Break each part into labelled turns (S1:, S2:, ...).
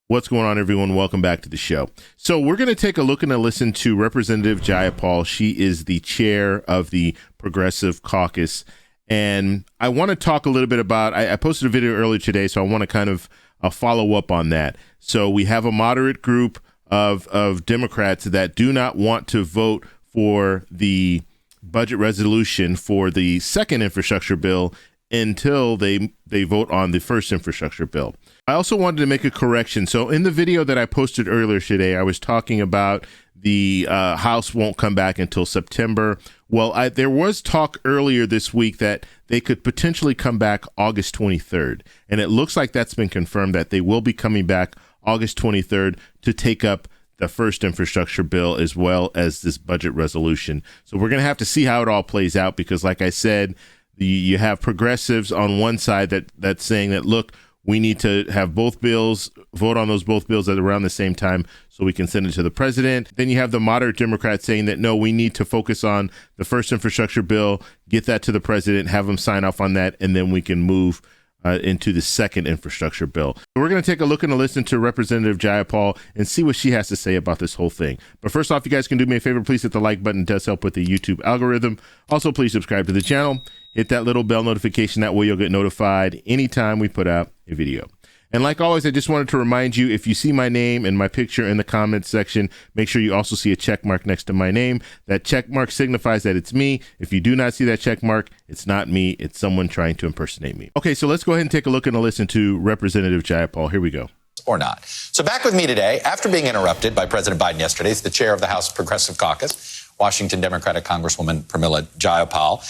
S1: What's going on, everyone? Welcome back to the show. So we're going to take a look and a listen to Representative Jayapal. She is the chair of the Progressive Caucus. And I want to talk a little bit about, I posted a video earlier today, so I want to kind of follow up on that. So we have a moderate group of Democrats that do not want to vote for the budget resolution for the second infrastructure bill until they vote on the first infrastructure bill. I also wanted to make a correction. So in the video that I posted earlier today, I was talking about the House won't come back until September. Well, there was talk earlier this week that they could potentially come back August 23rd. And it looks like that's been confirmed that they will be coming back August 23rd to take up the first infrastructure bill as well as this budget resolution. So we're going to have to see how it all plays out because, like I said, you have progressives on one side that's saying that, look, we need to have both bills, vote on both bills at around the same time so we can send it to the president. Then you have the moderate Democrats saying that, no, we need to focus on the first infrastructure bill, get that to the president, have him sign off on that, and then we can move into the second infrastructure bill. We're going to take a look and a listen to Representative Jayapal and see what she has to say about this whole thing. But first off, you guys can do me a favor. Please hit the like button. It does help with the YouTube algorithm. Also, please subscribe to the channel. Hit that little bell notification. That way you'll get notified anytime we put out a video. And like always, I just wanted to remind you, if you see my name and my picture in the comments section, make sure you also see a check mark next to my name. That check mark signifies that it's me. If you do not see that check mark, it's not me. It's someone trying to impersonate me. Okay, so let's go ahead and take a look and a listen to Representative Jayapal. Here we go.
S2: Or not. So back with me today, after being interrupted by President Biden yesterday, is the chair of the House Progressive Caucus, Washington Democratic Congresswoman Pramila Jayapal.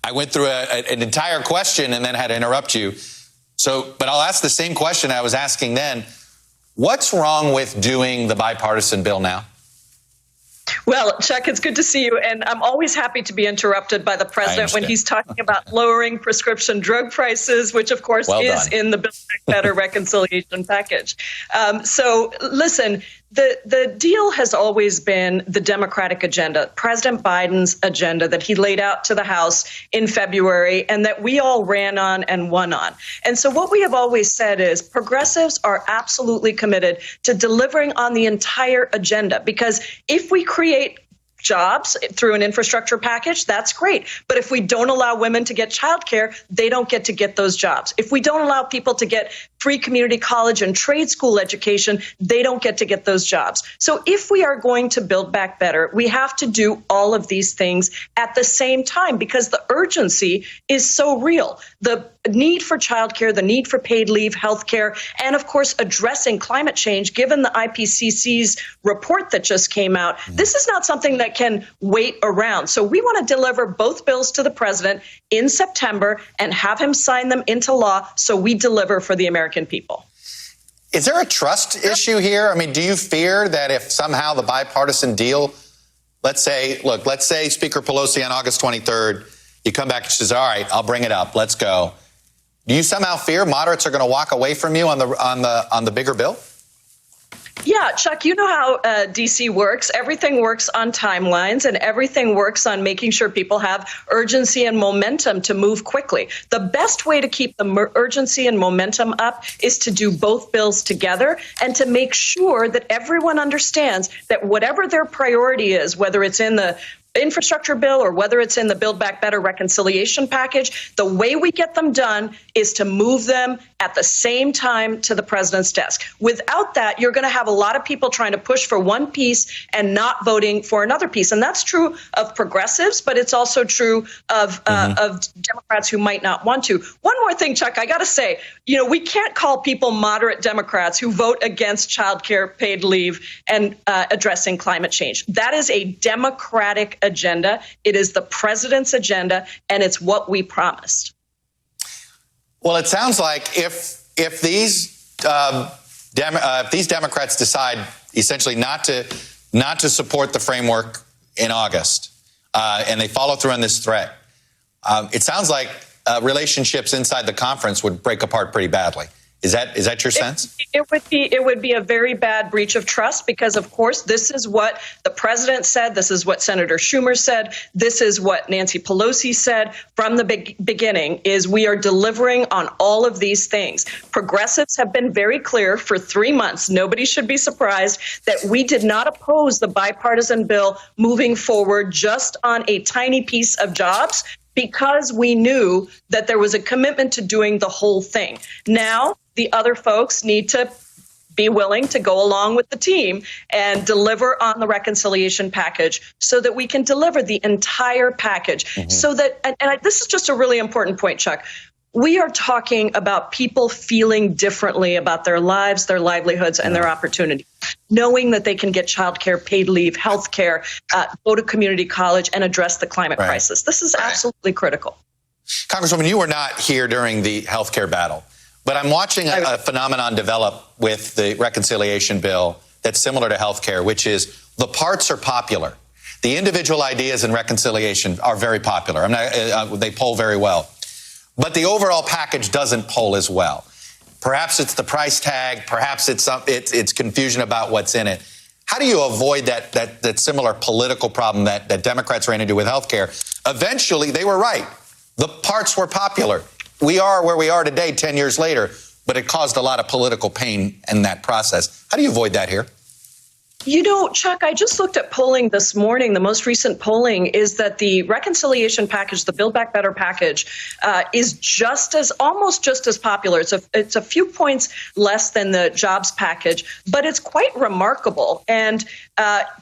S2: I went through an entire question and then had to interrupt you. But I'll ask the same question I was asking then. What's wrong with doing the bipartisan bill now?
S3: Well, Chuck, it's good to see you. And I'm always happy to be interrupted by the president when he's talking about lowering prescription drug prices, which, of course, is in the Build Back Better reconciliation package. So listen, the deal has always been the Democratic agenda, President Biden's agenda that he laid out to the House in February and that we all ran on and won on. And so what we have always said is progressives are absolutely committed to delivering on the entire agenda, because if we create jobs through an infrastructure package, that's great. But if we don't allow women to get childcare, they don't get to get those jobs. If we don't allow people to get free community college and trade school education, they don't get to get those jobs. So if we are going to build back better, we have to do all of these things at the same time because the urgency is so real. The need for childcare, the need for paid leave, healthcare, and of course, addressing climate change, given the IPCC's report that just came out, this is not something that can wait around. So we want to deliver both bills to the president in September and have him sign them into law so we deliver for the American people.
S2: Is there a trust issue here? I mean, do you fear that if somehow the bipartisan deal, let's say Speaker Pelosi on August 23rd, you come back and says, all right, I'll bring it up. Let's go. Do you somehow fear moderates are going to walk away from you on the bigger bill?
S3: Yeah, Chuck, you know how D.C. works. Everything works on timelines and everything works on making sure people have urgency and momentum to move quickly. The best way to keep the urgency and momentum up is to do both bills together and to make sure that everyone understands that whatever their priority is, whether it's in the infrastructure bill or whether it's in the Build Back Better reconciliation package, the way we get them done is to move them at the same time to the president's desk. Without that, you're going to have a lot of people trying to push for one piece and not voting for another piece. And that's true of progressives, but it's also true of Democrats who might not want to. One more thing, Chuck, I got to say, we can't call people moderate Democrats who vote against child care, paid leave, and addressing climate change. That is a Democratic agenda. It is the president's agenda, and it's what we promised.
S2: Well, it sounds like if these Democrats decide essentially not to support the framework in August, and they follow through on this threat, it sounds like relationships inside the conference would break apart pretty badly. Is that your sense?
S3: It would be a very bad breach of trust because, of course, this is what the president said. This is what Senator Schumer said. This is what Nancy Pelosi said from the beginning, is we are delivering on all of these things. Progressives have been very clear for 3 months. Nobody should be surprised that we did not oppose the bipartisan bill moving forward just on a tiny piece of jobs, because we knew that there was a commitment to doing the whole thing. Now, the other folks need to be willing to go along with the team and deliver on the reconciliation package so that we can deliver the entire package. So that, and this is just a really important point, Chuck. We are talking about people feeling differently about their lives, their livelihoods, and their opportunities, knowing that they can get childcare, paid leave, health care, go to community college, and address the climate crisis. This is absolutely critical.
S2: Congresswoman, you were not here during the health care battle, but I'm watching a phenomenon develop with the reconciliation bill that's similar to health care, which is the parts are popular. The individual ideas in reconciliation are very popular. They poll very well. But the overall package doesn't poll as well. Perhaps it's the price tag. Perhaps it's confusion about what's in it. How do you avoid that similar political problem that Democrats ran into with health care? Eventually, they were right. The parts were popular. We are where we are today, 10 years later, but it caused a lot of political pain in that process. How do you avoid that here?
S3: You know, Chuck, I just looked at polling this morning. The most recent polling is that the reconciliation package, the Build Back Better package, is almost just as popular. It's a few points less than the jobs package, but it's quite remarkable. And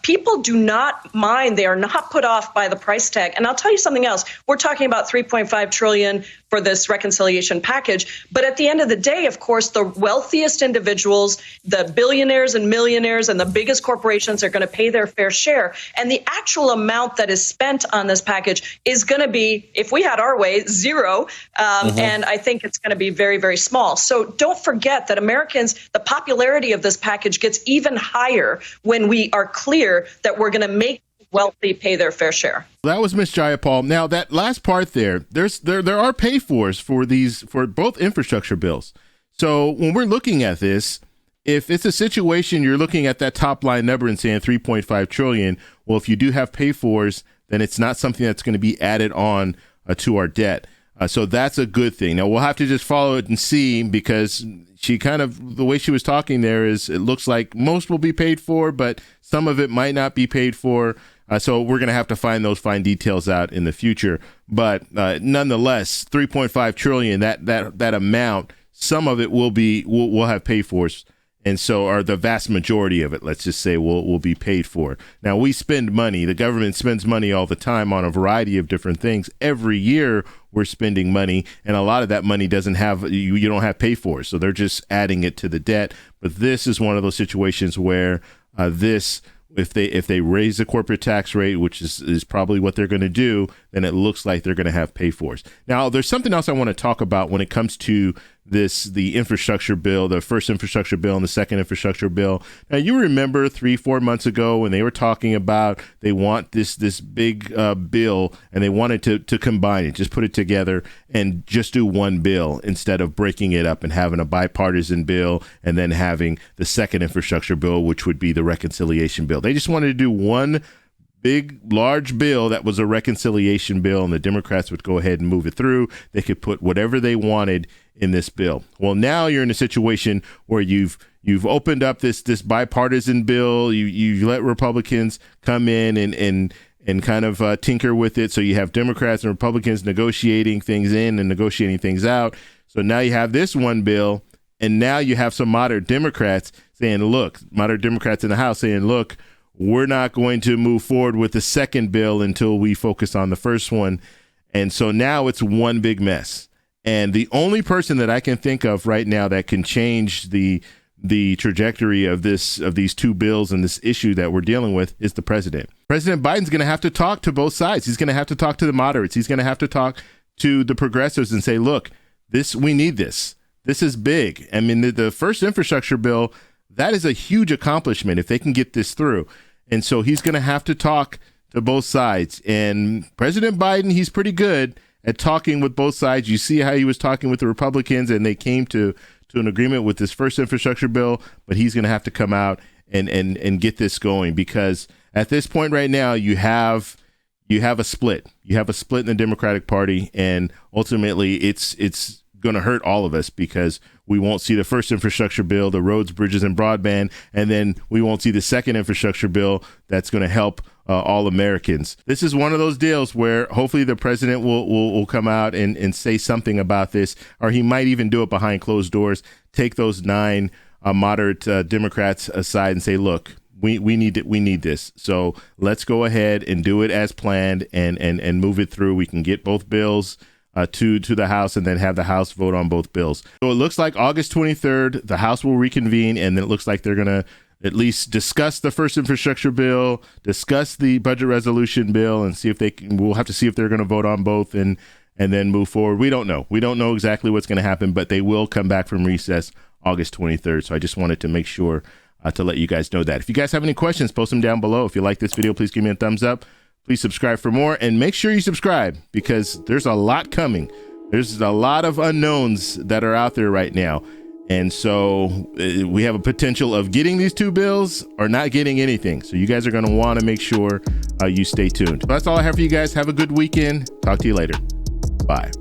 S3: people do not mind. They are not put off by the price tag. And I'll tell you something else. We're talking about $3.5 trillion for this reconciliation package. But at the end of the day, of course, the wealthiest individuals, the billionaires and millionaires and the biggest corporations are going to pay their fair share. And the actual amount that is spent on this package is going to be, if we had our way, zero. And I think it's going to be very, very small. So don't forget that Americans, the popularity of this package gets even higher when we are clear that we're going to make wealthy pay their fair share.
S1: That was Ms. Jayapal. Now, that last part there are pay-fors for both infrastructure bills. So when we're looking at this, if it's a situation you're looking at that top line number and saying 3.5 trillion, well, if you do have pay-fors, then it's not something that's going to be added on to our debt. So that's a good thing. Now, we'll have to just follow it and see, because she the way she was talking there is it looks like most will be paid for, but some of it might not be paid for. So we're going to have to find those fine details out in the future. But nonetheless, 3.5 trillion, that amount, some of it will have pay-fors. And so are the vast majority of it, let's just say, will be paid for. Now, we spend money. The government spends money all the time on a variety of different things. Every year we're spending money, and a lot of that money doesn't have, you don't have pay for. So they're just adding it to the debt. But this is one of those situations where if they raise the corporate tax rate, which is probably what they're going to do, then it looks like they're going to have pay-fors. Now, there's something else I want to talk about when it comes to the infrastructure bill, the first infrastructure bill and the second infrastructure bill. Now, you remember 3-4 months ago when they were talking about they want this big bill, and they wanted to combine it, just put it together and just do one bill instead of breaking it up and having a bipartisan bill and then having the second infrastructure bill, which would be the reconciliation bill. They just wanted to do one big, large bill that was a reconciliation bill, and the Democrats would go ahead and move it through. They could put whatever they wanted in this bill. Well, now you're in a situation where you've opened up this bipartisan bill. You let Republicans come in and kind of tinker with it. So you have Democrats and Republicans negotiating things in and negotiating things out. So now you have this one bill, and now you have some moderate Democrats in the House saying, look, we're not going to move forward with the second bill until we focus on the first one. And so now it's one big mess. And the only person that I can think of right now that can change the trajectory of these two bills and this issue that we're dealing with is the president. President Biden's going to have to talk to both sides. He's going to have to talk to the moderates. He's going to have to talk to the progressives and say, look, we need this. This is big. I mean, the first infrastructure bill, that is a huge accomplishment if they can get this through. And so he's going to have to talk to both sides. And President Biden, he's pretty good at talking with both sides. You see how he was talking with the Republicans, and they came to to an agreement with this first infrastructure bill, but he's going to have to come out and get this going, because at this point right now, you have a split. You have a split in the Democratic Party, and ultimately it's going to hurt all of us, because we won't see the first infrastructure bill, the roads, bridges, and broadband, and then we won't see the second infrastructure bill that's going to help all Americans. This is one of those deals where hopefully the president will come out and say something about this, or he might even do it behind closed doors, take those 9 moderate Democrats aside and say, look, we need this. So let's go ahead and do it as planned and move it through. We can get both bills to the House, and then have the House vote on both bills. So it looks like August 23rd, the House will reconvene, and then it looks like they're going to at least discuss the first infrastructure bill, discuss the budget resolution bill, and see if they can. We'll have to see if they're going to vote on both and then move forward. We don't know. We don't know exactly what's going to happen, but they will come back from recess August 23rd. So I just wanted to make sure to let you guys know that. If you guys have any questions, post them down below. If you like this video, please give me a thumbs up. Please subscribe for more, and make sure you subscribe, because there's a lot coming. There's a lot of unknowns that are out there right now. And so we have a potential of getting these 2 bills or not getting anything. So you guys are going to want to make sure you stay tuned. That's all I have for you guys. Have a good weekend. Talk to you later. Bye.